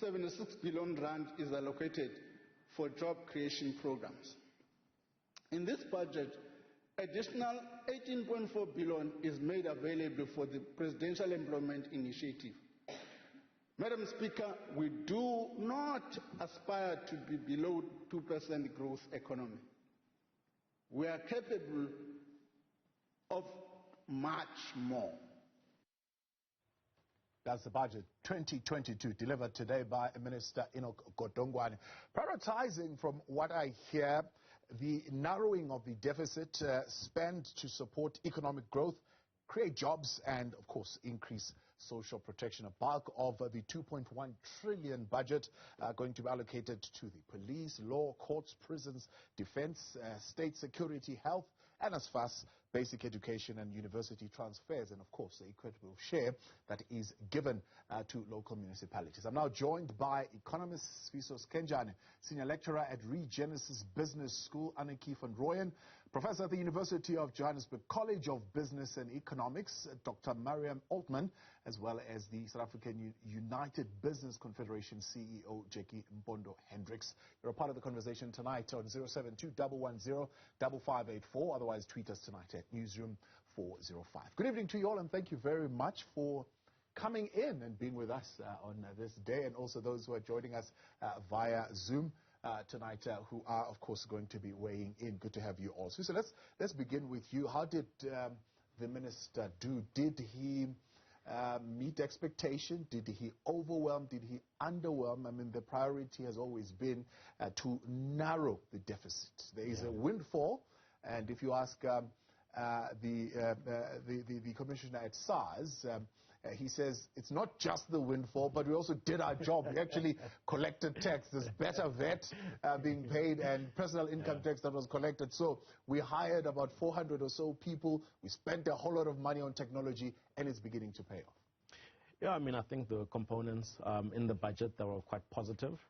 76 billion rand is allocated for job creation programs. In this budget, additional 18.4 billion is made available for the Presidential Employment Initiative. Madam Speaker, we do not aspire to be below 2% growth economy. We are capable of much more. That's the budget 2022 delivered today by Minister Enoch Godongwane. Prioritizing, from what I hear, the narrowing of the deficit spent to support economic growth, create jobs and, of course, increase social protection. A bulk of the 2.1 trillion budget going to be allocated to the police, law, courts, prisons, defense, state security, health, and as far as basic education and university transfers, and of course the equitable share that is given to local municipalities. I'm now joined by Economist Sifiso Skenjana, Senior Lecturer at Regenesys Business School, Annatjie from Rooyen, Professor at the University of Johannesburg College of Business and Economics, Dr. Miriam Altman, as well as the South African United Business Confederation CEO, Mpondo Hendricks. You're a part of the conversation tonight on 072-110-5584. Otherwise, tweet us tonight at Newzroom 405. Good evening to you all, and thank you very much for coming in and being with us on this day, and also those who are joining us via Zoom tonight, who are, of course, going to be weighing in. Good to have you all. So let's begin with you. How did the minister do? Did he meet expectation? Did he overwhelm? Did he underwhelm? I mean, the priority has always been to narrow the deficit. There is a windfall, and if you ask the commissioner at SARS, he says it's not just the windfall, but we also did our job. We actually collected tax. There's better VAT being paid and personal income tax that was collected. So we hired about 400 or so people. We spent a whole lot of money on technology, and it's beginning to pay off. Yeah, I mean, I think the components in the budget that were quite positive.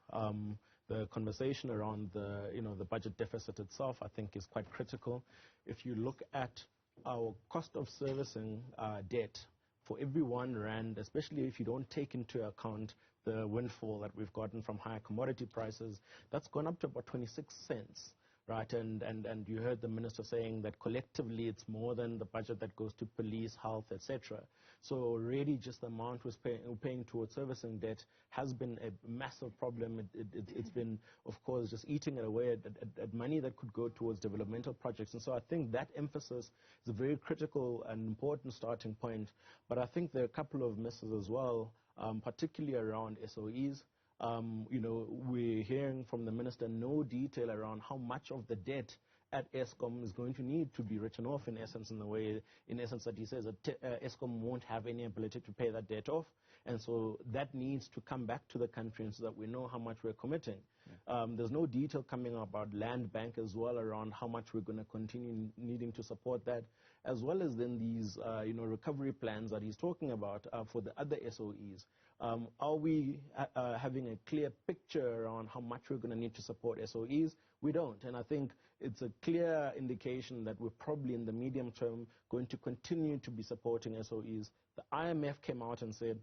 The conversation around the budget deficit itself, I think, is quite critical. If you look at our cost of servicing debt, for every 1 rand, especially if you don't take into account the windfall that we've gotten from higher commodity prices, that's gone up to about 26 cents. Right, and you heard the minister saying that collectively it's more than the budget that goes to police, health, etc. So really just the amount we're paying towards servicing debt has been a massive problem. It's been, of course, just eating it away at money that could go towards developmental projects. And so I think that emphasis is a very critical and important starting point. But I think there are a couple of misses as well, particularly around SOEs. We're hearing from the minister no detail around how much of the debt at Eskom is going to need to be written off, in essence, that he says that Eskom won't have any ability to pay that debt off. And so that needs to come back to the country, and so that we know how much we're committing. There's no detail coming about land bank as well around how much we're going to continue needing to support that, as well as then these recovery plans that he's talking about for the other SOEs. Are we having a clear picture around how much we're going to need to support SOEs? We don't, and I think it's a clear indication that we're probably in the medium term going to continue to be supporting SOEs. The IMF came out and said,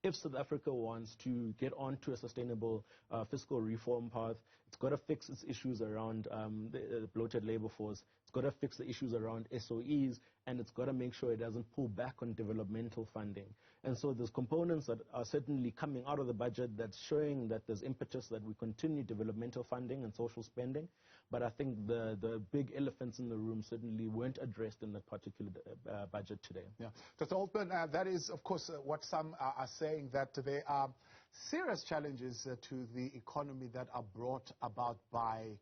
if South Africa wants to get onto a sustainable fiscal reform path, it's got to fix its issues around the bloated labor force. It's got to fix the issues around SOEs, and it's got to make sure it doesn't pull back on developmental funding. And so there's components that are certainly coming out of the budget that's showing that there's impetus that we continue developmental funding and social spending. But I think the big elephants in the room certainly weren't addressed in that particular budget today. Yeah. Dr. Altman, that is, of course, what some are saying, that there are serious challenges to the economy that are brought about by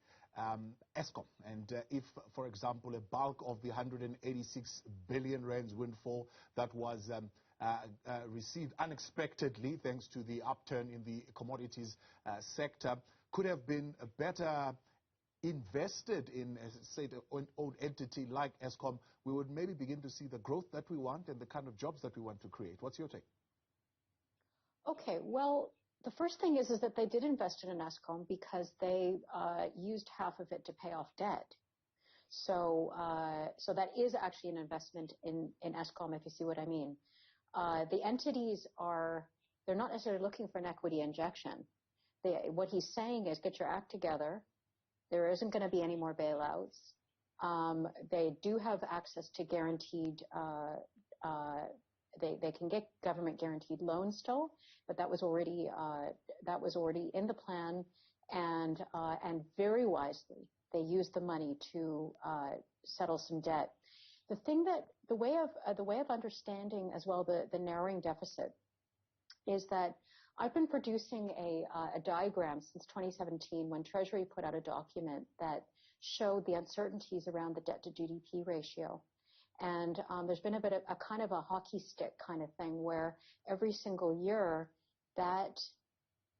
Eskom. And if, for example, a bulk of the 186 billion rands windfall that was received unexpectedly thanks to the upturn in the commodities sector could have been better invested in, say, an own entity like Eskom, we would maybe begin to see the growth that we want and the kind of jobs that we want to create. What's your take? Okay, well, the first thing is that they did invest in an Eskom because they used half of it to pay off debt. So that is actually an investment in Eskom, if you see what I mean. The entities are they're not necessarily looking for an equity injection. What he's saying is, get your act together. There isn't going to be any more bailouts. They do have access to guaranteed, they can get government guaranteed loans still, but that was already in the plan, and very wisely they used the money to settle some debt. The way of understanding as well the narrowing deficit is that I've been producing a diagram since 2017 when Treasury put out a document that showed the uncertainties around the debt to GDP ratio. And there's been a kind of a hockey stick kind of thing where every single year that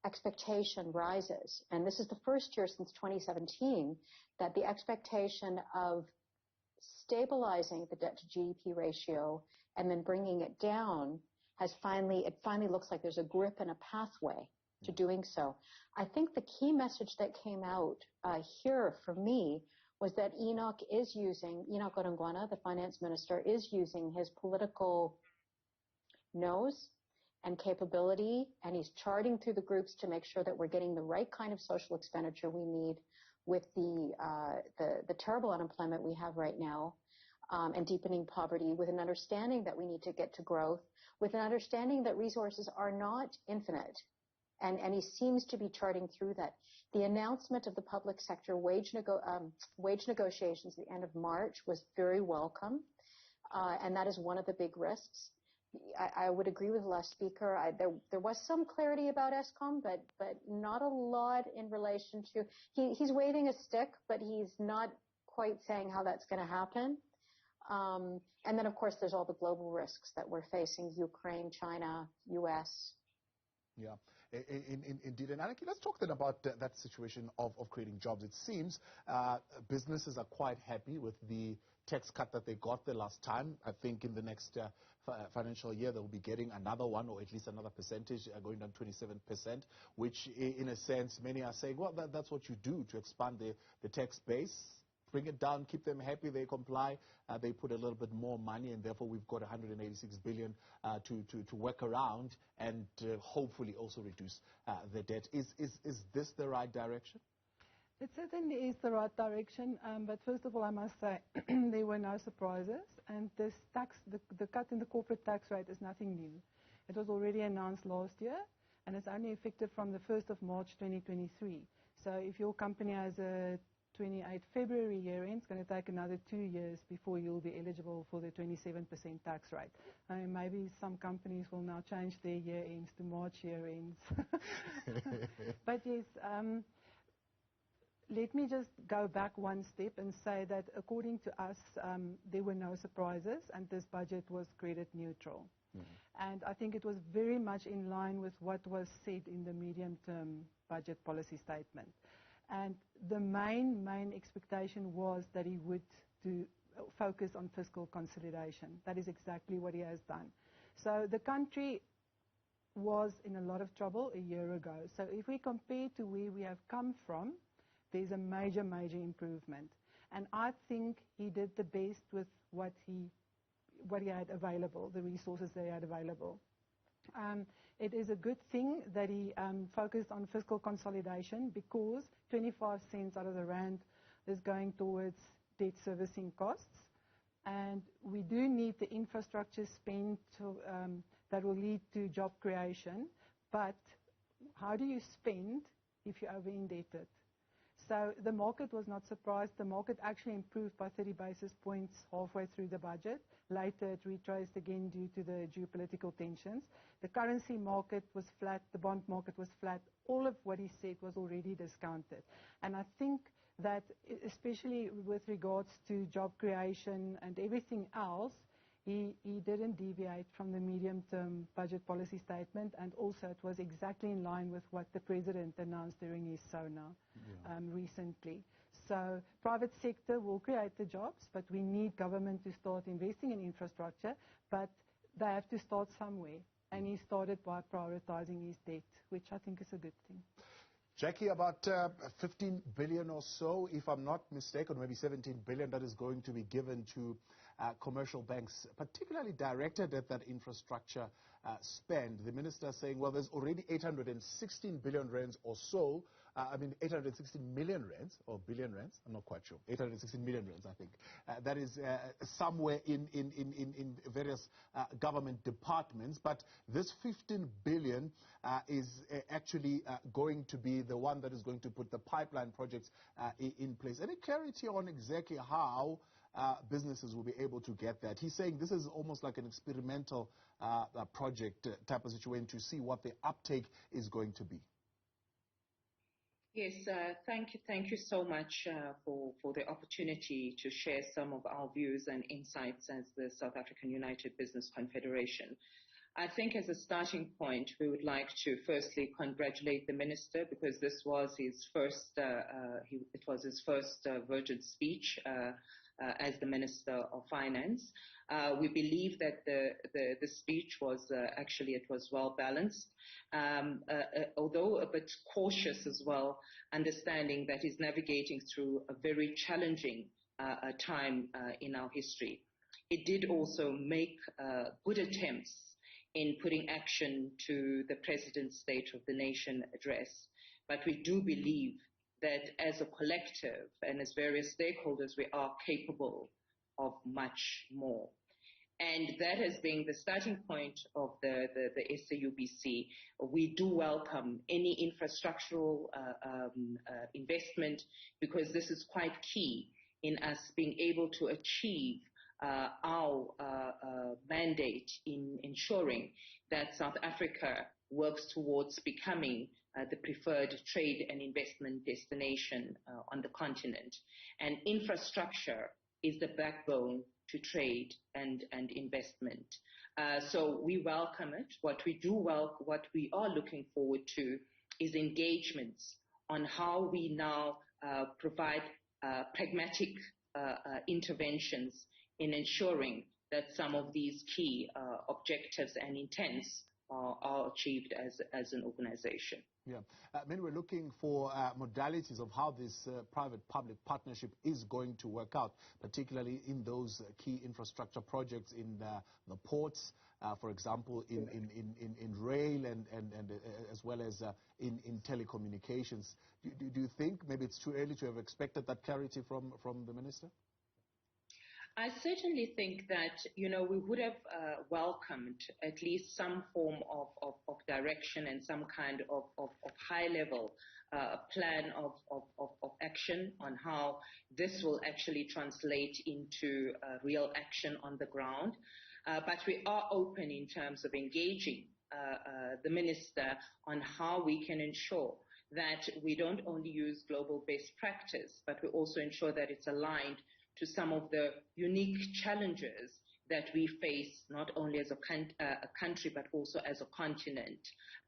expectation rises. And this is the first year since 2017 that the expectation of stabilizing the debt to GDP ratio and then bringing it down it finally looks like there's a grip and a pathway to doing so. I think the key message that came out here for me was that Enoch Godongwana, the finance minister, is using his political nose and capability, and he's charting through the groups to make sure that we're getting the right kind of social expenditure we need with the terrible unemployment we have right now. And deepening poverty, with an understanding that we need to get to growth, with an understanding that resources are not infinite. And he seems to be charting through that. The announcement of the public sector wage negotiations at the end of March was very welcome, and that is one of the big risks. I would agree with the last speaker. There was some clarity about Eskom, but not a lot in relation to, he's waving a stick, but he's not quite saying how that's going to happen. And then, of course, there's all the global risks that we're facing: Ukraine, China, U.S. Yeah, indeed. And Annatjie, let's talk then about that situation of creating jobs. It seems businesses are quite happy with the tax cut that they got the last time. I think in the next financial year they'll be getting another one, or at least another percentage, going down 27%, which in a sense many are saying, well, that's what you do to expand the tax base. Bring it down, keep them happy, they comply, they put a little bit more money, and therefore we've got 186 billion to work around and hopefully also reduce the debt. Is this the right direction? It certainly is the right direction, but first of all I must say there were no surprises, and this tax, the cut in the corporate tax rate is nothing new. It was already announced last year, and it's only effective from the 1st of March 2023. So if your company has a 28 February year end, it's going to take another 2 years before you'll be eligible for the 27% tax rate. I mean, maybe some companies will now change their year ends to March year ends. But yes, let me just go back one step and say that according to us, there were no surprises, and this budget was credit neutral. And I think it was very much in line with what was said in the medium-term budget policy statement. And the main expectation was that he would focus on fiscal consolidation. That is exactly what he has done. So the country was in a lot of trouble a year ago. So if we compare to where we have come from, there's a major improvement. And I think he did the best with what he had available, the resources they had available. It is a good thing that he focused on fiscal consolidation, because 25 cents out of the rand is going towards debt servicing costs. And we do need the infrastructure spend that will lead to job creation. But how do you spend if you're over-indebted? So the market was not surprised. The market actually improved by 30 basis points halfway through the budget. Later it retraced again due to the geopolitical tensions. The currency market was flat. The bond market was flat. All of what he said was already discounted. And I think that especially with regards to job creation and everything else, he didn't deviate from the medium-term budget policy statement, and also it was exactly in line with what the President announced during his SONA recently. So private sector will create the jobs, but we need government to start investing in infrastructure, but they have to start somewhere. And he started by prioritizing his debt, which I think is a good thing. Jackie, about 15 billion or so, if I'm not mistaken, maybe 17 billion that is going to be given to commercial banks, particularly directed at that infrastructure spend. The minister saying, well, there's already 816 billion rands or so, 816 million rands, or billion rands, I'm not quite sure, 816 million rands, I think. That is somewhere in various government departments, but this 15 billion is actually going to be the one that is going to put the pipeline projects in place. Any clarity on exactly how businesses will be able to get that? He's saying this is almost like an experimental project type of situation to see what the uptake is going to be. Yes, thank you so much for the opportunity to share some of our views and insights as the South African United Business Confederation. I think as a starting point, we would like to firstly congratulate the minister, because this was his first, voted speech as the Minister of Finance. We believe that the speech was it was well balanced, although a bit cautious as well, understanding that he's navigating through a very challenging time in our history. It did also make good attempts in putting action to the President's State of the Nation address. But we do believe that as a collective and as various stakeholders, we are capable of much more. And that has been the starting point of the SAUBC. We do welcome any infrastructural investment, because this is quite key in us being able to achieve our mandate in ensuring that South Africa works towards becoming the preferred trade and investment destination on the continent. And infrastructure is the backbone to trade and investment. So we welcome it. What we are looking forward to is engagements on how we now provide pragmatic interventions in ensuring that some of these key objectives and intents are achieved as an organization. Yeah. We're looking for modalities of how this private-public partnership is going to work out, particularly in those key infrastructure projects in the ports, for example, in rail and as well as in telecommunications. Do you think maybe it's too early to have expected that clarity from the minister? I certainly think that, we would have welcomed at least some form of direction and some kind of high-level plan of action on how this will actually translate into real action on the ground. But we are open in terms of engaging the minister on how we can ensure that we don't only use global best practice, but we also ensure that it's aligned to some of the unique challenges that we face, not only as a country, but also as a continent.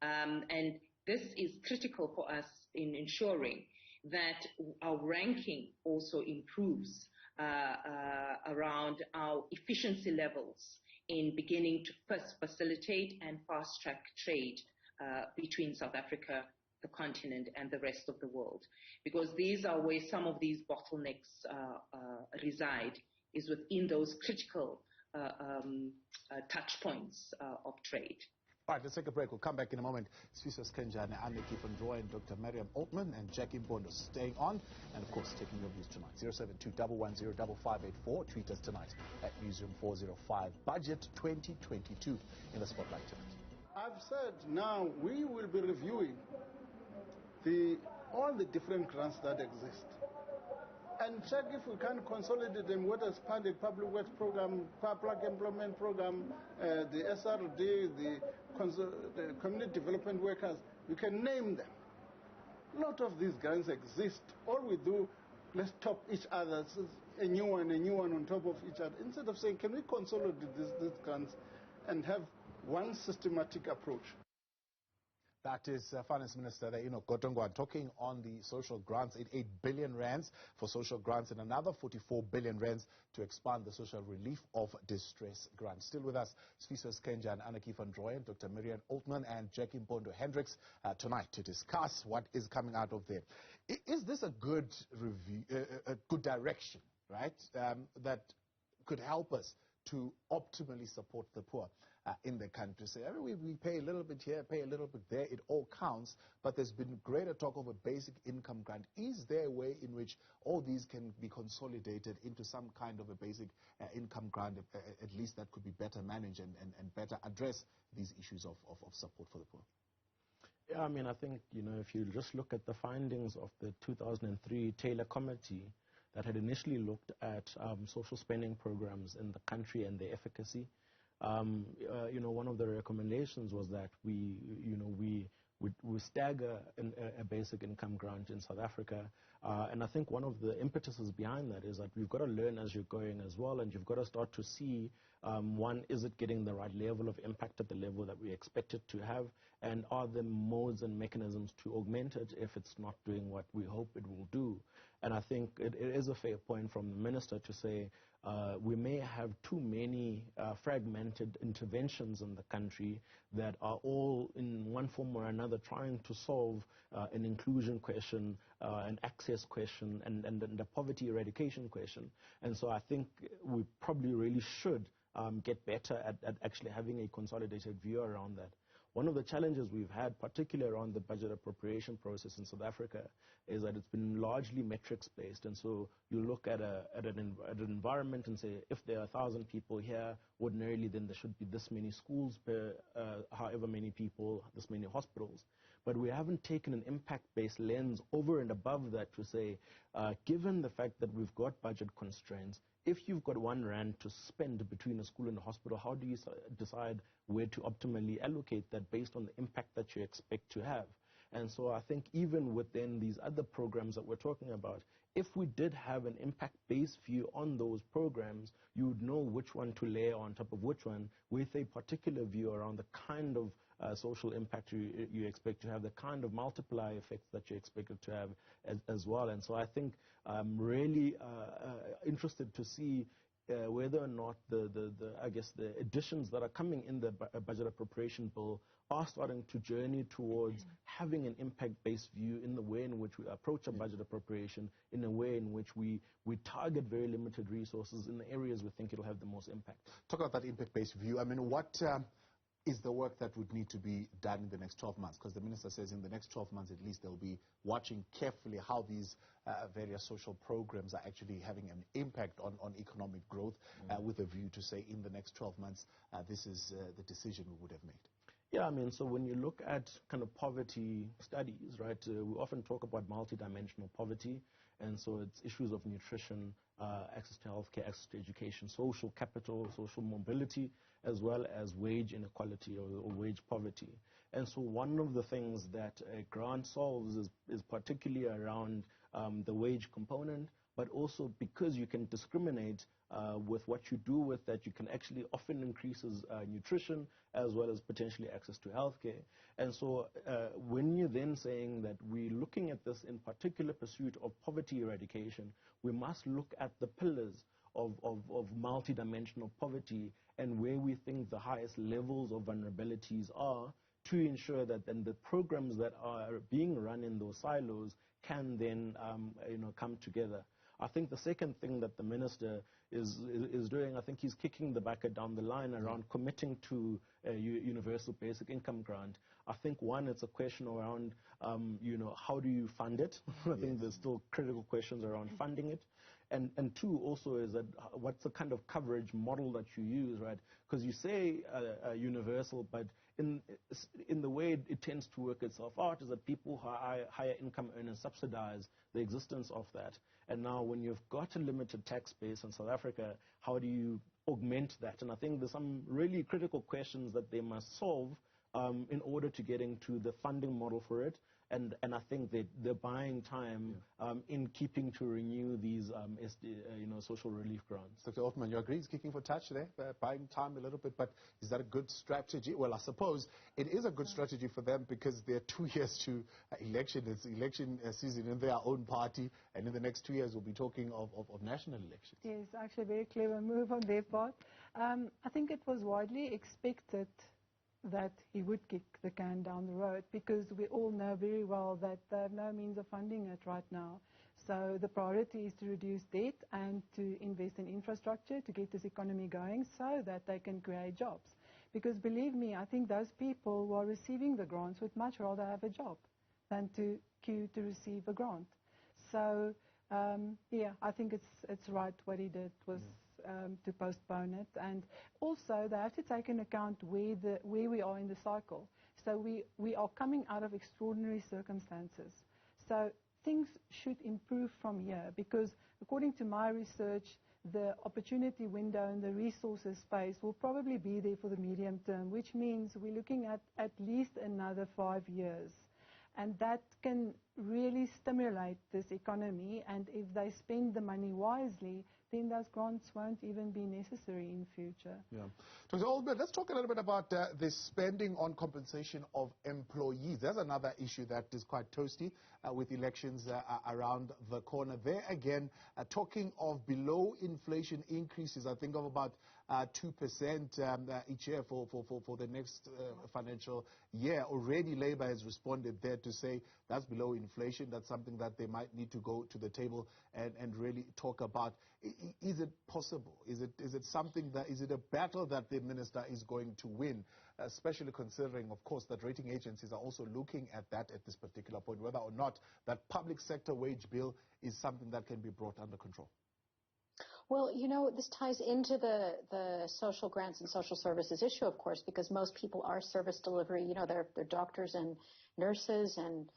And this is critical for us in ensuring that our ranking also improves around our efficiency levels in beginning to first facilitate and fast-track trade between South Africa, the continent, and the rest of the world. Because these are where some of these bottlenecks reside, is within those critical touch points of trade. All right, let's take a break. We'll come back in a moment. Sifiso, Skenjana, Annatjie from Rooyen, Dr. Miriam, Altman, and Mpondo staying on, and of course taking your views tonight. 072-110-5584. Tweet us tonight at Newzroom 405. Budget 2022 in the spotlight tonight. I've said now we will be reviewing all the different grants that exist and check if we can consolidate them, whether it's public works program, public employment program, the SRD, the community development workers. We can name them. A lot of these grants exist. All we do, let's top each other, a new one on top of each other, instead of saying, can we consolidate these grants and have one systematic approach. That is Finance Minister Godongwana talking on the social grants, 8 billion rands for social grants and another 44 billion rands to expand the social relief of distress grants. Still with us, Sifiso, Skenjana, Annatjie from Rooyen, Dr. Miriam, Altman, and Mpondo, Hendricks tonight to discuss what is coming out of there. Is this a good review, a good direction, right? That could help us to optimally support the poor in the country. So we pay a little bit here, pay a little bit there, it all counts, but there's been greater talk of a basic income grant. Is there a way in which all these can be consolidated into some kind of a basic income grant, at least that could be better managed and better address these issues of support for the poor? Yeah, I mean, I think, if you just look at the findings of the 2003 Taylor Committee that had initially looked at social spending programs in the country and their efficacy, one of the recommendations was that we stagger a basic income grant in South Africa. And I think one of the impetuses behind that is that we've got to learn as you're going as well, and you've got to start to see, one, is it getting the right level of impact at the level that we expect it to have, and are there modes and mechanisms to augment it if it's not doing what we hope it will do? And I think it is a fair point from the minister to say we may have too many fragmented interventions in the country that are all in one form or another trying to solve an inclusion question, an access question, and the poverty eradication question. And so I think we probably really should get better at actually having a consolidated view around that. One of the challenges we've had, particularly around the budget appropriation process in South Africa, is that it's been largely metrics-based. And so you look at an environment and say, if there are 1,000 people here, ordinarily then there should be this many schools per however many people, this many hospitals. But we haven't taken an impact-based lens over and above that to say, given the fact that we've got budget constraints, if you've got R1 to spend between a school and a hospital, how do you decide where to optimally allocate that based on the impact that you expect to have? And so I think even within these other programs that we're talking about, if we did have an impact-based view on those programs, you would know which one to layer on top of which one with a particular view around the kind of social impact you expect to have, the kind of multiplier effects that you expect it to have as well. And so I think I'm really interested to see whether or not the additions that are coming in the budget appropriation bill are starting to journey towards having an impact-based view in the way in which we approach a budget appropriation, in a way in which we target very limited resources in the areas we think it'll have the most impact. Talk about that impact-based view. I mean, what is the work that would need to be done in the next 12 months? Because the minister says in the next 12 months at least they'll be watching carefully how these various social programs are actually having an impact on economic growth, with a view to say in the next 12 months this is the decision we would have made. Yeah, I mean, so when you look at kind of poverty studies, right, we often talk about multidimensional poverty, and so it's issues of nutrition, access to healthcare, access to education, social capital, social mobility, as well as wage inequality or wage poverty. And so one of the things that a grant solves is particularly around the wage component, but also because you can discriminate with what you do with that, you can actually often increases nutrition as well as potentially access to healthcare. And so when you're then saying that we're looking at this in particular pursuit of poverty eradication, we must look at the pillars of multidimensional poverty and where we think the highest levels of vulnerabilities are, to ensure that then the programs that are being run in those silos can then come together. I think the second thing that the minister is doing, I think he's kicking the bucket down the line around committing to a universal basic income grant. I think, one, it's a question around, how do you fund it? I think there's still critical questions around funding it. And two, also, is that what's the kind of coverage model that you use, right? Because you say universal, but in the way it tends to work itself out is that people who are higher income earners subsidize the existence of that. And now when you've got a limited tax base in South Africa, how do you augment that? And I think there's some really critical questions that they must solve in order to get into the funding model for it. And I think that they're buying time in keeping to renew these social relief grants. Dr. Altman, you agree he's kicking for touch there, buying time a little bit, but is that a good strategy? Well, I suppose it is a good strategy for them because they're 2 years to election. It's election season in their own party, and in the next 2 years we'll be talking of national elections. Yes, actually a very clever move on their part. I think it was widely expected that he would kick the can down the road, because we all know very well that they have no means of funding it right now. So the priority is to reduce debt and to invest in infrastructure to get this economy going so that they can create jobs. Because believe me, I think those people who are receiving the grants would much rather have a job than to queue to receive a grant. So, yeah, I think it's right what he did was to postpone it. And also they have to take into account where we are in the cycle. So we are coming out of extraordinary circumstances. So things should improve from here because according to my research, the opportunity window in the resources space will probably be there for the medium term, which means we're looking at least another 5 years. And that can really stimulate this economy. And if they spend the money wisely, then those grants won't even be necessary in future. Yeah. Dr. Altman, let's talk a little bit about the spending on compensation of employees. There's another issue that is quite toasty with elections around the corner. There again, talking of below inflation increases, I think of about 2% each year for the next financial year. Already Labour has responded there to say that's below inflation. That's something that they might need to go to the table and really talk about. Is it possible? Is it something that, is it a battle that the minister is going to win, especially considering, of course, that rating agencies are also looking at that at this particular point, whether or not that public sector wage bill is something that can be brought under control? Well, you know, this ties into the social grants and social services issue, of course, because most people are service delivery. You know, they're doctors and nurses and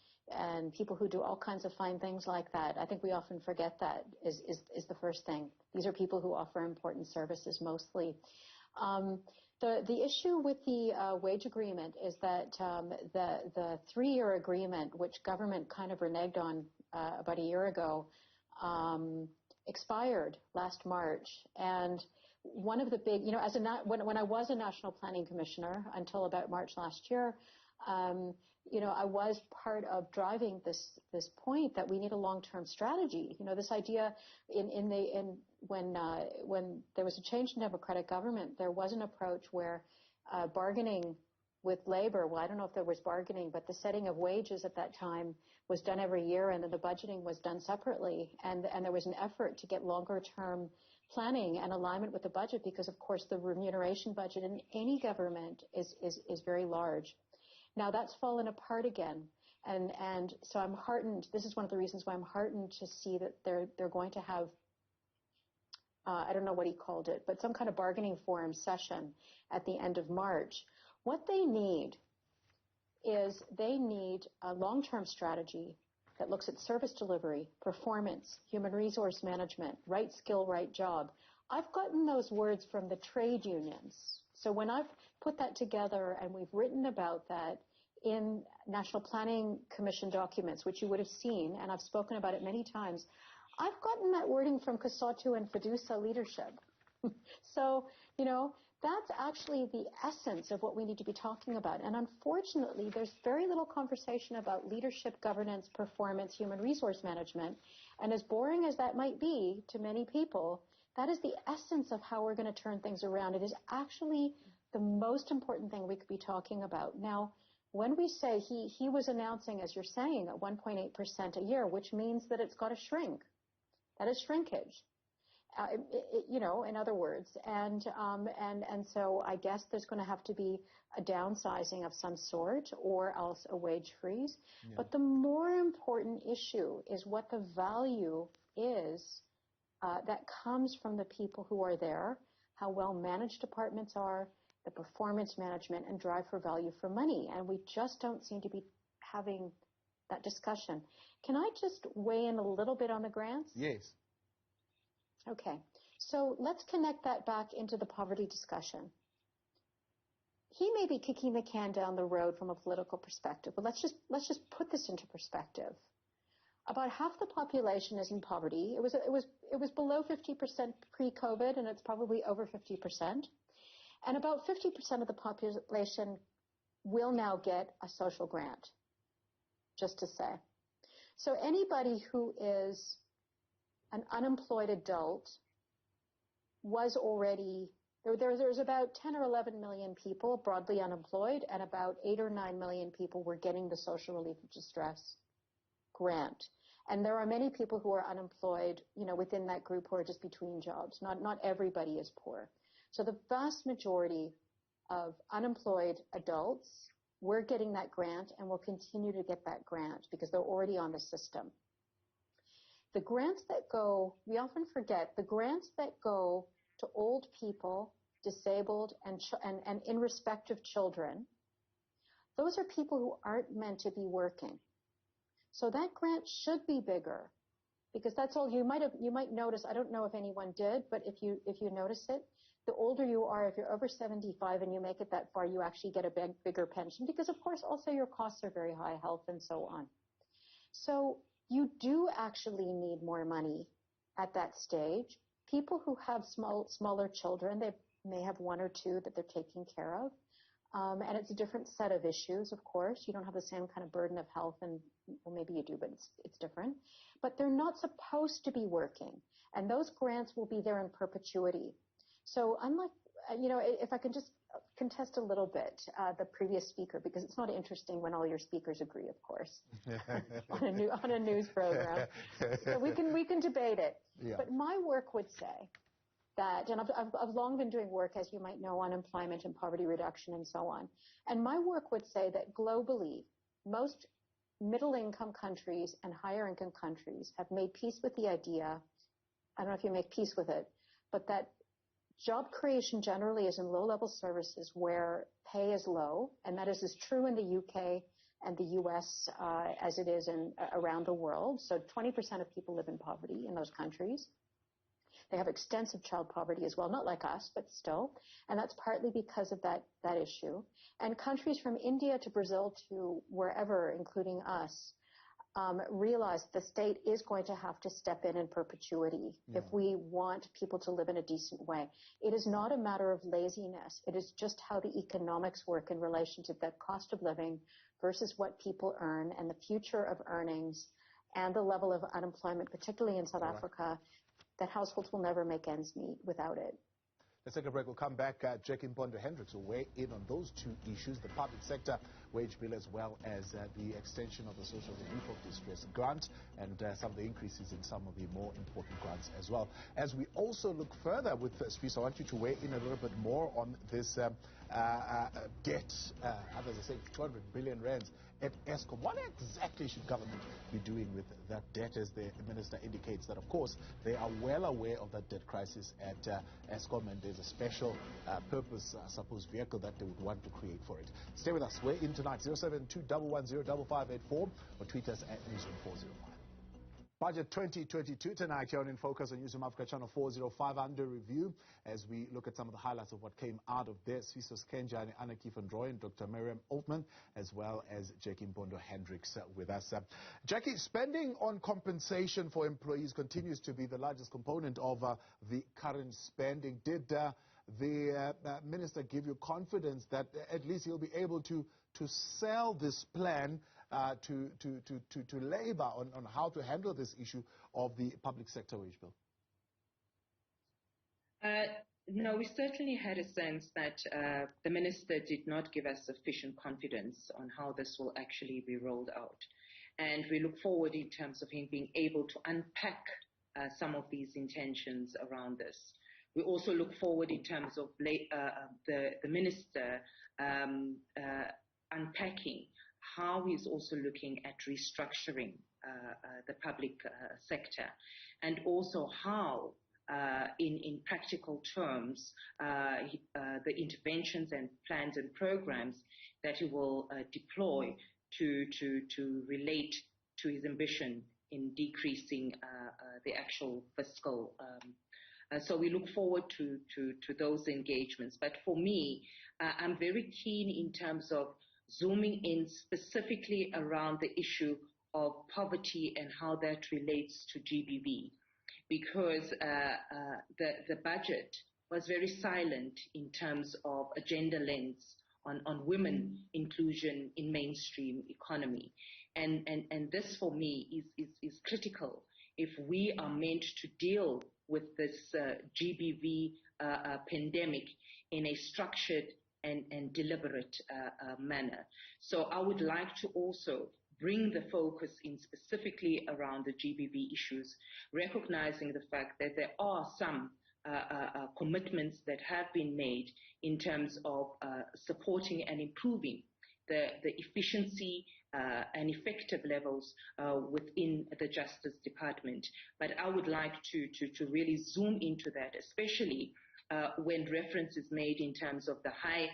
people who do all kinds of fine things like that. I think we often forget that is the first thing. These are people who offer important services mostly. The issue with the wage agreement is that the 3-year agreement, which government kind of reneged on about a year ago, expired last March. And one of the big, you know, when I was a National Planning Commissioner until about March last year, you know, I was part of driving this point that we need a long-term strategy. You know, this idea when there was a change in democratic government, there was an approach where bargaining with labor, well, I don't know if there was bargaining, but the setting of wages at that time was done every year, and then the budgeting was done separately. And there was an effort to get longer-term planning and alignment with the budget because, of course, the remuneration budget in any government is very large. Now that's fallen apart again, and so I'm heartened. This is one of the reasons why I'm heartened to see that they're going to have, I don't know what he called it, but some kind of bargaining forum session at the end of March. What they need is they need a long-term strategy that looks at service delivery, performance, human resource management, right skill, right job. I've gotten those words from the trade unions. So when I've put that together and we've written about that in National Planning Commission documents, which you would have seen, and I've spoken about it many times, I've gotten that wording from COSATU and FEDUSA leadership. So, you know, that's actually the essence of what we need to be talking about. And unfortunately, there's very little conversation about leadership, governance, performance, human resource management. And as boring as that might be to many people, that is the essence of how we're going to turn things around. It is actually the most important thing we could be talking about. Now, when we say he was announcing, as you're saying, at 1.8% a year, which means that it's got to shrink. That is shrinkage. You know, in other words, and so I guess there's going to have to be a downsizing of some sort, or else a wage freeze. Yeah. But the more important issue is what the value is that comes from the people who are there, how well managed departments are, the performance management, and drive for value for money. And we just don't seem to be having that discussion. Can I just weigh in a little bit on the grants? Yes. Okay, so let's connect that back into the poverty discussion. He may be kicking the can down the road from a political perspective, but let's just put this into perspective. About half the population is in poverty. It was below 50% pre-COVID, and it's probably over 50%. And about 50% of the population will now get a social grant, just to say. So anybody who is an unemployed adult was already, there's about 10 or 11 million people broadly unemployed, and about 8 or 9 million people were getting the social relief of distress grant. And there are many people who are unemployed, within that group who are just between jobs. Not everybody is poor. So the vast majority of unemployed adults, we're getting that grant and will continue to get that grant because they're already on the system. The grants that go, we often forget, the grants that go to old people, disabled, and in respect of children, those are people who aren't meant to be working. So that grant should be bigger because that's all you might notice. I don't know if anyone did, but if you notice it, the older you are, if you're over 75 and you make it that far, you actually get a bigger pension because, of course, also your costs are very high, health and so on. So you do actually need more money at that stage. People who have smaller children, they may have one or two that they're taking care of. And it's a different set of issues, of course. You don't have the same kind of burden of health, and well, maybe you do, but it's different. But they're not supposed to be working, and those grants will be there in perpetuity. So unlike, if I can just contest a little bit the previous speaker, because it's not interesting when all your speakers agree, of course, on a news program. So we can debate it. Yeah. But my work would say that, and I've long been doing work, as you might know, on employment and poverty reduction and so on. And my work would say that globally, most middle-income countries and higher-income countries have made peace with the idea, I don't know if you make peace with it, but that job creation generally is in low-level services where pay is low, and that is as true in the UK and the US as it is around the world. So 20% of people live in poverty in those countries. They have extensive child poverty as well, not like us, but still. And that's partly because of that issue. And countries from India to Brazil to wherever, including us, realize the state is going to have to step in perpetuity if we want people to live in a decent way. It is not a matter of laziness. It is just how the economics work in relation to the cost of living versus what people earn and the future of earnings and the level of unemployment, particularly in South Africa, that households will never make ends meet without it. Let's take a break. We'll come back. Jackie Mpondo Hendricks will weigh in on those two issues, the public sector wage bill as well as the extension of the social relief of distress grant and some of the increases in some of the more important grants as well. As we also look further with Sifiso, I want you to weigh in a little bit more on this debt, others are saying 200 billion rands at Eskom. What exactly should government be doing with that debt, as the minister indicates that, of course, they are well aware of that debt crisis at Eskom, and there's a special purpose, I suppose, vehicle that they would want to create for it. Stay with us. We're in tonight, 072-110-5584, or tweet us at Newzroom405. Budget 2022 tonight here on In Focus on Newzroom Afrika channel 405 under review as we look at some of the highlights of what came out of there. Sifiso, Skenjana, Annatjie from Rooyen, Dr. Miriam, Altman, as well as Jackie Mpondo Hendricks with us. Jackie, spending on compensation for employees continues to be the largest component of the current spending. Did the minister give you confidence that at least he'll be able to sell this plan to Labour on how to handle this issue of the public sector wage bill? No, we certainly had a sense that the minister did not give us sufficient confidence on how this will actually be rolled out. And we look forward in terms of him being able to unpack some of these intentions around this. We also look forward in terms of the minister unpacking how he's also looking at restructuring the public sector, and also how, in practical terms, the interventions and plans and programs that he will deploy to relate to his ambition in decreasing the actual fiscal. So we look forward to those engagements. But for me, I'm very keen in terms of zooming in specifically around the issue of poverty and how that relates to GBV, because the budget was very silent in terms of a gender lens on women inclusion in mainstream economy. And this for me is critical if we are meant to deal with this GBV pandemic in a structured and deliberate manner. So I would like to also bring the focus in specifically around the GBV issues, recognizing the fact that there are some commitments that have been made in terms of supporting and improving the efficiency and effective levels within the Justice Department. But I would like to really zoom into that, especially when reference is made in terms of the high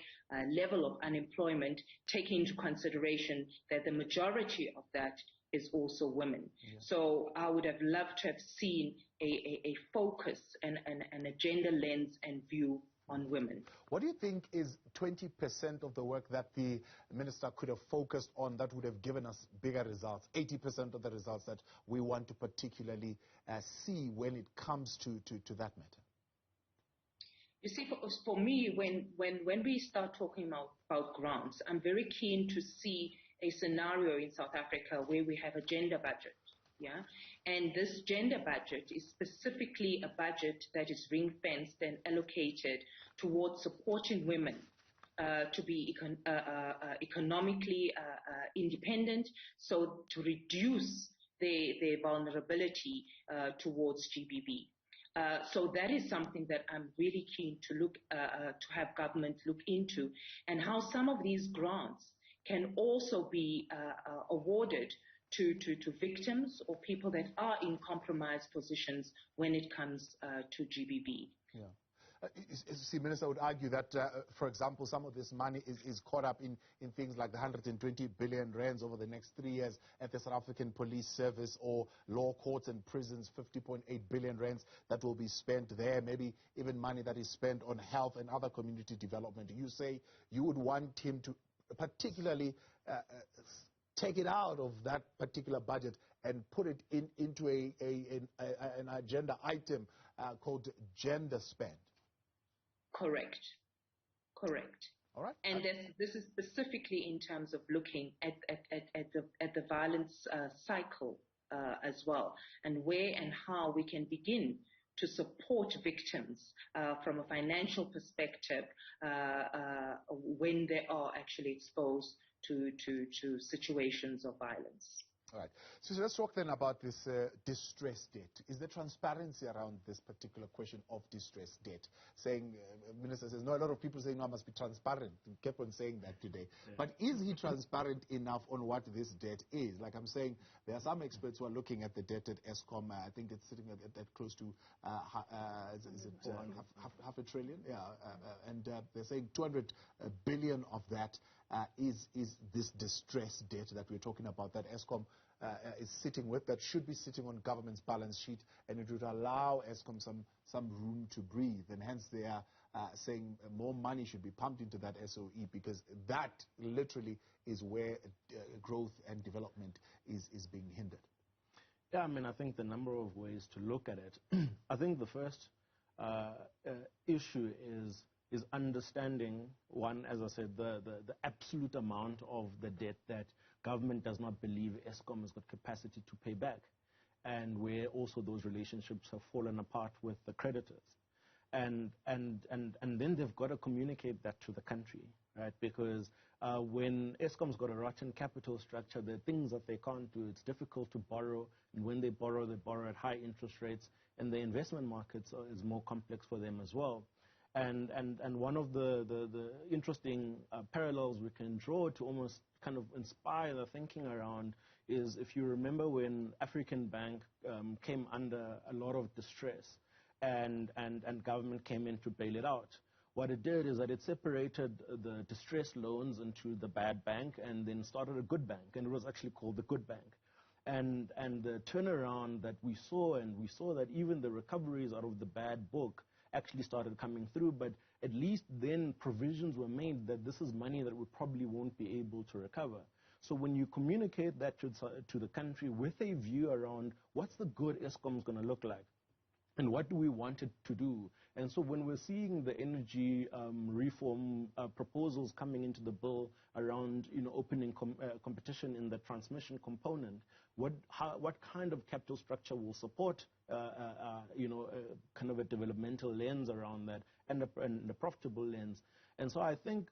level of unemployment, taking into consideration that the majority of that is also women. Yeah. So I would have loved to have seen a focus and a gender lens and view on women. What do you think is 20% of the work that the minister could have focused on that would have given us bigger results, 80% of the results that we want to particularly see when it comes to that matter? You see, for me, when we start talking about grants, I'm very keen to see a scenario in South Africa where we have a gender budget. Yeah, and this gender budget is specifically a budget that is ring-fenced and allocated towards supporting women to be economically independent, so to reduce their vulnerability towards GBV. So that is something that I'm really keen to look to have government look into, and how some of these grants can also be awarded to victims or people that are in compromised positions when it comes to GBV. Yeah. See, Minister, I would argue that, for example, some of this money is caught up in things like the 120 billion rands over the next 3 years at the South African Police Service, or law courts and prisons, 50.8 billion rands that will be spent there, maybe even money that is spent on health and other community development. You say you would want him to particularly take it out of that particular budget and put it into an agenda item called gender spend. Correct. All right. And this is specifically in terms of looking at the violence cycle as well, and where and how we can begin to support victims from a financial perspective when they are actually exposed to situations of violence. All right. So let's talk then about this distress debt. Is there transparency around this particular question of distress debt? Saying, Minister says, no, a lot of people saying, no, I must be transparent. He kept on saying that today. Yeah. But is he transparent enough on what this debt is? Like I'm saying, there are some experts who are looking at the debt at Eskom. I think it's sitting at close to half a trillion? Yeah. And they're saying 200 billion of that is this distress debt that we're talking about, that Eskom is sitting with, that should be sitting on government's balance sheet, and it would allow Eskom some room to breathe. And hence they are saying more money should be pumped into that SOE, because that literally is where growth and development is being hindered. Yeah, I mean, I think the number of ways to look at it. I think the first issue is understanding, one, as I said, the absolute amount of the debt that government does not believe Eskom has got capacity to pay back, and where also those relationships have fallen apart with the creditors. And then they've got to communicate that to the country, right? Because when Eskom's got a rotten capital structure, there are things that they can't do. It's difficult to borrow, and when they borrow at high interest rates, and the investment markets is more complex for them as well. And one of the interesting parallels we can draw to almost kind of inspire the thinking around is, if you remember when African Bank came under a lot of distress, and government came in to bail it out. What it did is that it separated the distressed loans into the bad bank and then started a good bank, and it was actually called the good bank. And the turnaround that we saw, and we saw that even the recoveries out of the bad book actually started coming through, but at least then provisions were made that this is money that we probably won't be able to recover. So when you communicate that to the country with a view around what's the good Eskom is going to look like, and what do we want it to do? And so when we're seeing the energy reform proposals coming into the bill around, opening competition in the transmission component, what kind of capital structure will support, kind of a developmental lens around that, and a profitable lens? And so I think,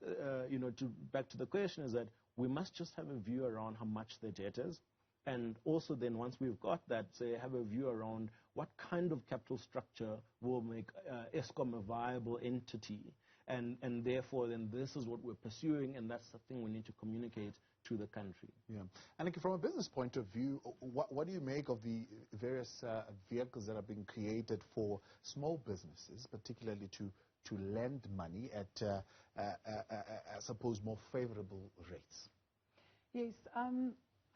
back to the question is that we must just have a view around how much the debt is. And also then once we've got that, say, have a view around what kind of capital structure will make Eskom a viable entity. And therefore, then this is what we're pursuing, and that's the thing we need to communicate to the country. Yeah. And from a business point of view, what do you make of the various vehicles that are being created for small businesses, particularly to lend money at, I suppose, more favorable rates? Yes,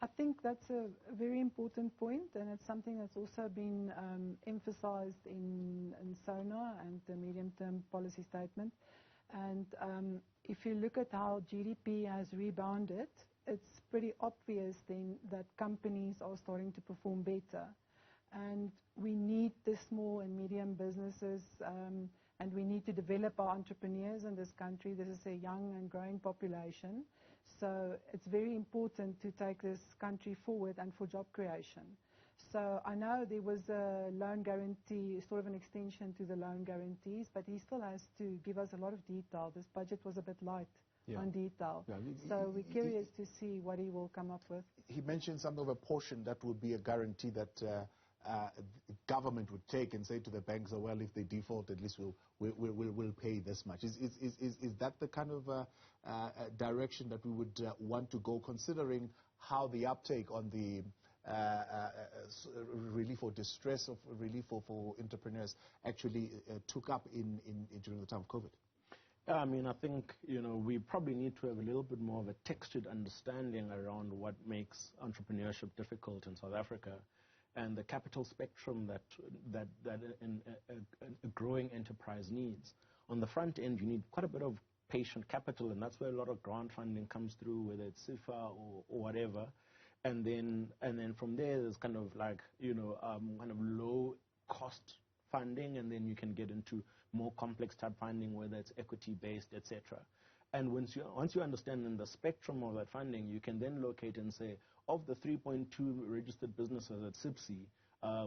I think that's a very important point, and it's something that's also been emphasized in SONA and the medium-term policy statement. And if you look at how GDP has rebounded, it's pretty obvious then that companies are starting to perform better. And we need the small and medium businesses, and we need to develop our entrepreneurs in this country. This is a young and growing population. So it's very important to take this country forward and for job creation. So I know there was a loan guarantee, sort of an extension to the loan guarantees, but he still has to give us a lot of detail. This budget was a bit light on detail. Yeah, so we're curious to see what he will come up with. He mentioned some of a portion that would be a guarantee that government would take and say to the banks, oh, well, if they default, at least we'll pay this much. Is that the kind of direction that we would want to go, considering how the uptake on the relief or distress of relief for entrepreneurs actually took up during the time of COVID? I mean, I think, we probably need to have a little bit more of a textured understanding around what makes entrepreneurship difficult in South Africa, and the capital spectrum that a growing enterprise needs. On the front end, you need quite a bit of patient capital, and that's where a lot of grant funding comes through, whether it's SIFA or whatever. And then from there, there's kind of like, kind of low cost funding, and then you can get into more complex type funding, whether it's equity-based, etc. And once you understand in the spectrum of that funding, you can then locate and say, of the 3.2 registered businesses at SIPSI,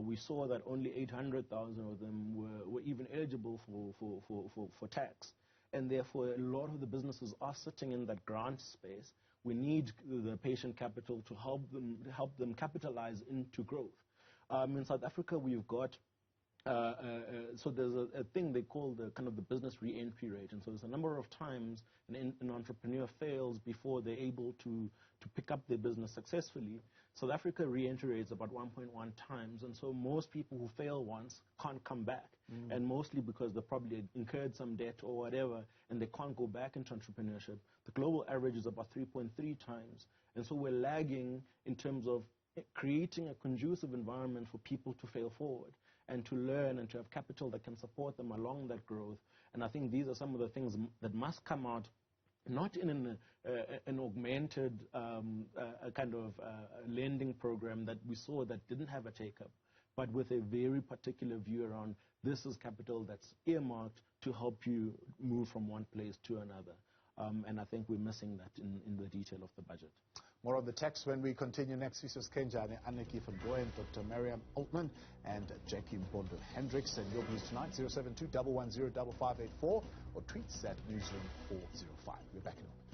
we saw that only 800,000 of them were even eligible for tax. And therefore, a lot of the businesses are sitting in that grant space. We need the patient capital to help them capitalize into growth. In South Africa, we've got so there's a thing they call the kind of the business re-entry rate, and so there's a number of times an entrepreneur fails before they're able to pick up their business successfully. South Africa re-entry rate is about 1.1 times, and so most people who fail once can't come back, and mostly because they probably incurred some debt or whatever, and they can't go back into entrepreneurship. The global average is about 3.3 times, and so we're lagging in terms of creating a conducive environment for people to fail forward and to learn and to have capital that can support them along that growth. And I think these are some of the things that must come out, not in an augmented kind of lending program that we saw that didn't have a take-up, but with a very particular view around this is capital that's earmarked to help you move from one place to another. And I think we're missing that in the detail of the budget. More on the text when we continue next. Fiscal, Skenjana, Annatjie from Rooyen, Dr. Miriam, Altman, and Jackie Mpondo, Hendricks. And your views tonight, 072-110-5584, or tweets at Newzroom405. We're back in a moment.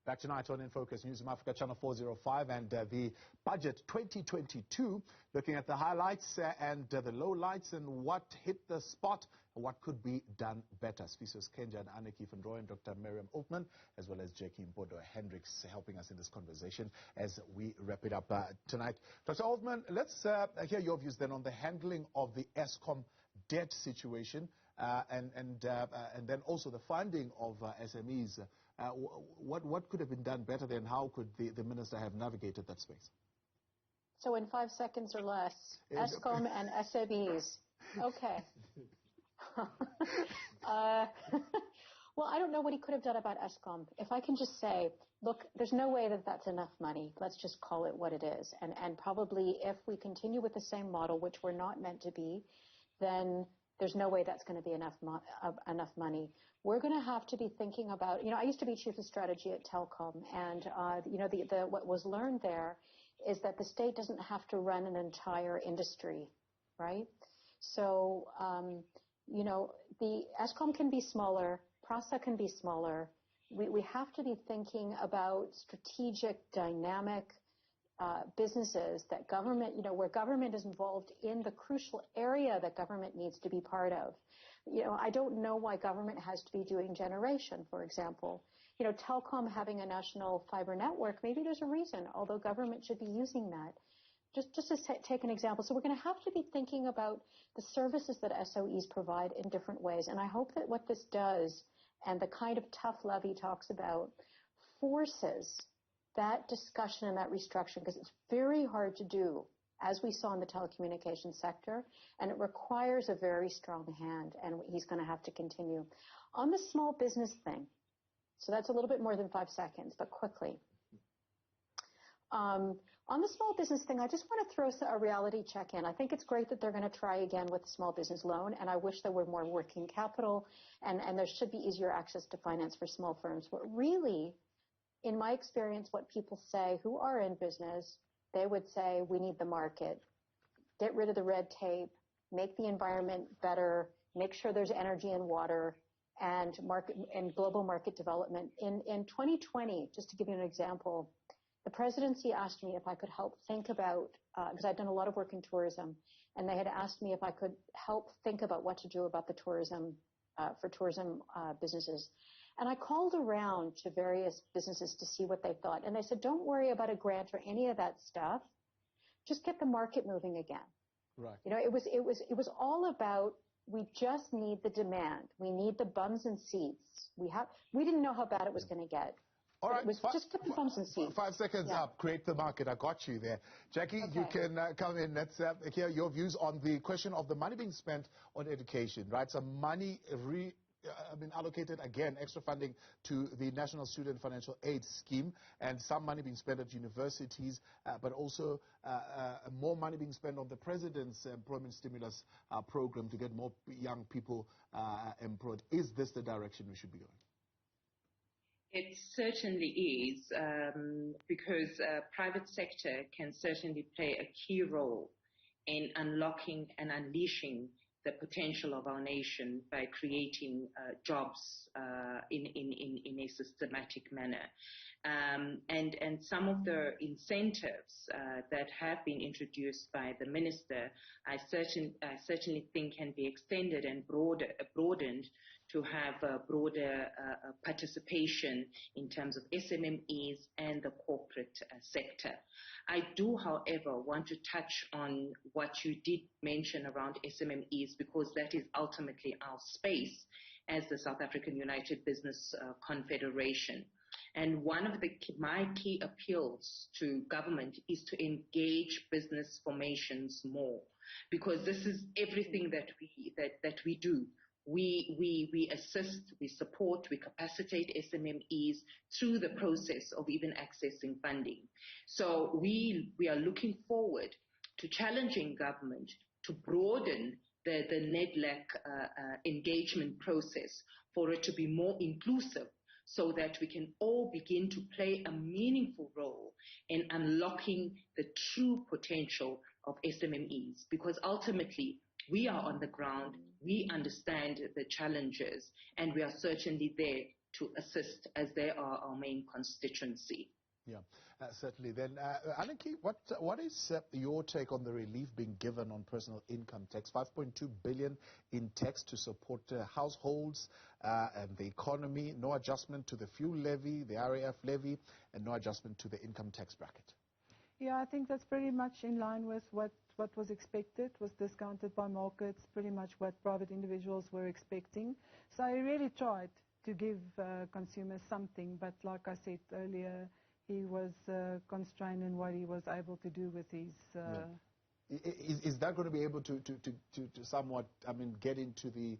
Back tonight on In Focus, Newzroom Afrika, Channel 405, and the budget 2022, looking at the highlights and the lowlights and what hit the spot and what could be done better. Sifiso, Skenjana, Annatjie from Rooyen, Dr. Miriam Altman, as well as Mpondo, Hendricks helping us in this conversation as we wrap it up tonight. Dr. Altman, let's hear your views then on the handling of the Eskom debt situation and then also the funding of SMEs. What could have been done better then? How could the minister have navigated that space? So in 5 seconds or less, Eskom and SMEs. Okay. Well, I don't know what he could have done about Eskom. If I can just say, look, there's no way that that's enough money. Let's just call it what it is. And probably if we continue with the same model, which we're not meant to be, then there's no way that's going to be enough money. We're going to have to be thinking about, I used to be chief of strategy at Telkom, and, what was learned there is that the state doesn't have to run an entire industry, right? So, the Eskom can be smaller, PRASA can be smaller. We have to be thinking about strategic, dynamic businesses that government, where government is involved in the crucial area that government needs to be part of. I don't know why government has to be doing generation, for example. Telkom having a national fiber network, maybe there's a reason, although government should be using that. Just to take an example. So we're going to have to be thinking about the services that SOEs provide in different ways. And I hope that what this does, and the kind of tough levy talks about, forces that discussion and that restructuring, because it's very hard to do, as we saw in the telecommunications sector, and it requires a very strong hand, and he's going to have to continue. On the small business thing, so that's a little bit more than 5 seconds, but quickly. On the small business thing, I just want to throw a reality check in. I think it's great that they're going to try again with the small business loan, and I wish there were more working capital, and there should be easier access to finance for small firms. But really, in my experience, what people say who are in business, they would say, we need the market. Get rid of the red tape, make the environment better, make sure there's energy and water, and market and global market development. In 2020, just to give you an example, the presidency asked me if I could help think about, because I'd done a lot of work in tourism, and they had asked me if I could help think about what to do about the tourism, for tourism businesses. And I called around to various businesses to see what they thought. And they said, don't worry about a grant or any of that stuff. Just get the market moving again. Right. It was all about, we just need the demand. We need the bums and seats. We didn't know how bad it was going to get. All right. It was just get the bums and seats. 5 seconds up. Create the market. I got you there. Jackie, okay. You can come in. Let's hear your views on the question of the money being spent on education, right? Some money been allocated, again, extra funding to the National Student Financial Aid Scheme, and some money being spent at universities, but also more money being spent on the President's employment stimulus program to get more young people employed. Is this the direction we should be going? It certainly is, because private sector can certainly play a key role in unlocking and unleashing the potential of our nation by creating jobs in a systematic manner. And some of the incentives that have been introduced by the minister, I certainly think can be extended and broadened to have a broader participation in terms of SMMEs and the corporate sector. I do, however, want to touch on what you did mention around SMMEs, because that is ultimately our space as the South African United Business Confederation. And one of my key appeals to government is to engage business formations more, because this is everything that we do. We assist, we support, we capacitate SMMEs through the process of even accessing funding. So we are looking forward to challenging government to broaden the NEDLAC engagement process for it to be more inclusive, so that we can all begin to play a meaningful role in unlocking the true potential of SMMEs, because ultimately we are on the ground, we understand the challenges, and we are certainly there to assist, as they are our main constituency. Yeah, certainly. Then, Annatjie, what is your take on the relief being given on personal income tax? 5.2 billion in tax to support households and the economy, no adjustment to the fuel levy, the RAF levy, and no adjustment to the income tax bracket. Yeah, I think that's pretty much in line with what was expected, was discounted by markets, pretty much what private individuals were expecting. So I really tried to give consumers something, but like I said earlier, he was constrained in what he was able to do with his... Is that going to be able to somewhat, get into the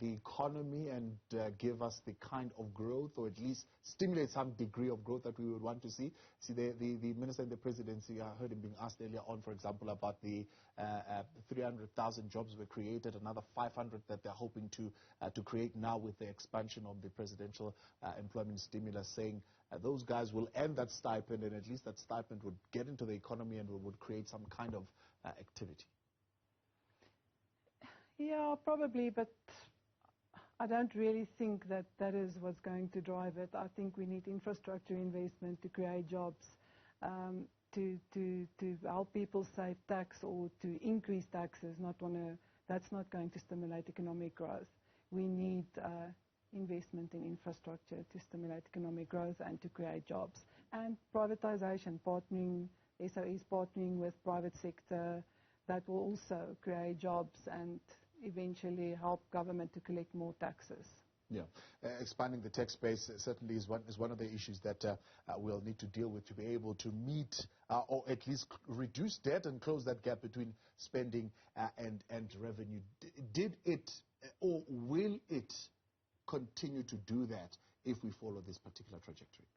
economy and give us the kind of growth, or at least stimulate some degree of growth that we would want to see? See, the Minister in the Presidency, I heard him being asked earlier on, for example, about the 300,000 jobs were created, another 500 that they're hoping to create now with the expansion of the presidential employment stimulus, saying those guys will end that stipend, and at least that stipend would get into the economy and would create some kind of activity. Yeah, probably, but I don't really think that is what's going to drive it. I think we need infrastructure investment to create jobs, to help people save tax or to increase taxes. That's not going to stimulate economic growth. We need investment in infrastructure to stimulate economic growth and to create jobs. And privatization, partnering, SOEs partnering with private sector, that will also create jobs and eventually help government to collect more taxes. Yeah, expanding the tax base certainly is one of the issues that we'll need to deal with to be able to meet or at least reduce debt and close that gap between spending and revenue. Did it or will it continue to do that if we follow this particular trajectory?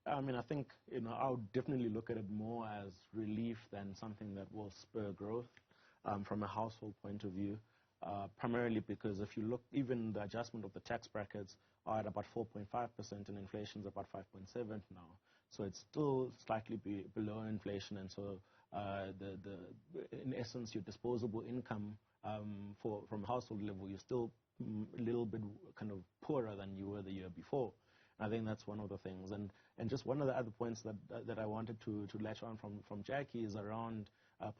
I think, I would definitely look at it more as relief than something that will spur growth from a household point of view. Primarily because if you look, even the adjustment of the tax brackets are at about 4.5% and inflation is about 5.7 now. So it's still slightly below inflation, and so in essence, your disposable income from household level, you're still a little bit kind of poorer than you were the year before. I think that's one of the things. And just one of the other points that I wanted to latch on from Jackie is around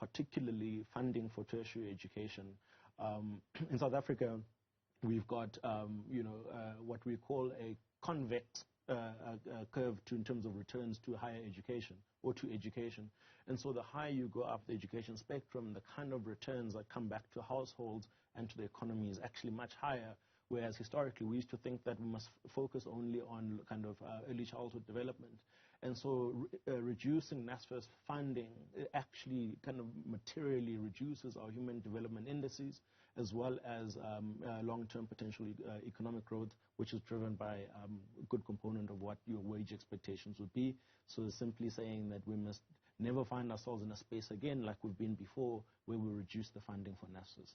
particularly funding for tertiary education. In South Africa, we've got what we call a convex curve in terms of returns to higher education or to education. And so the higher you go up the education spectrum, the kind of returns that come back to households and to the economy is actually much higher. Whereas historically we used to think that we must focus only on kind of early childhood development. And so reducing NSFAS funding actually kind of materially reduces our human development indices, as well as long-term potential economic growth, which is driven by a good component of what your wage expectations would be. So simply saying that we must never find ourselves in a space again like we've been before, where we reduce the funding for NSFAS.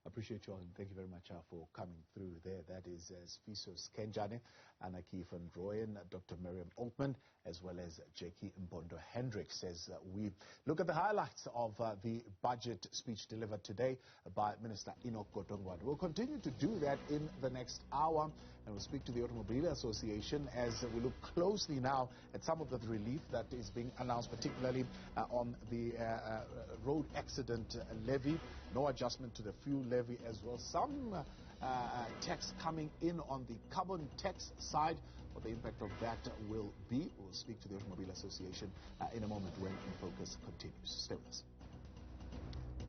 I appreciate you all, and thank you very much for coming through there. That is Sifiso, Skenjana, Annatjie van Rooyen, Dr. Miriam Altman, as well as Jackie Mpondo Hendricks, as we look at the highlights of the budget speech delivered today by Minister Godongwana. We'll continue to do that in the next hour, and we'll speak to the Automobile Association as we look closely now at some of the relief that is being announced, particularly on the road accident levy, no adjustment to the fuel levy as well. Some tax coming in on the carbon tax side. What the impact of that will be, we'll speak to the Automobile Association in a moment when In Focus continues. Stay with us.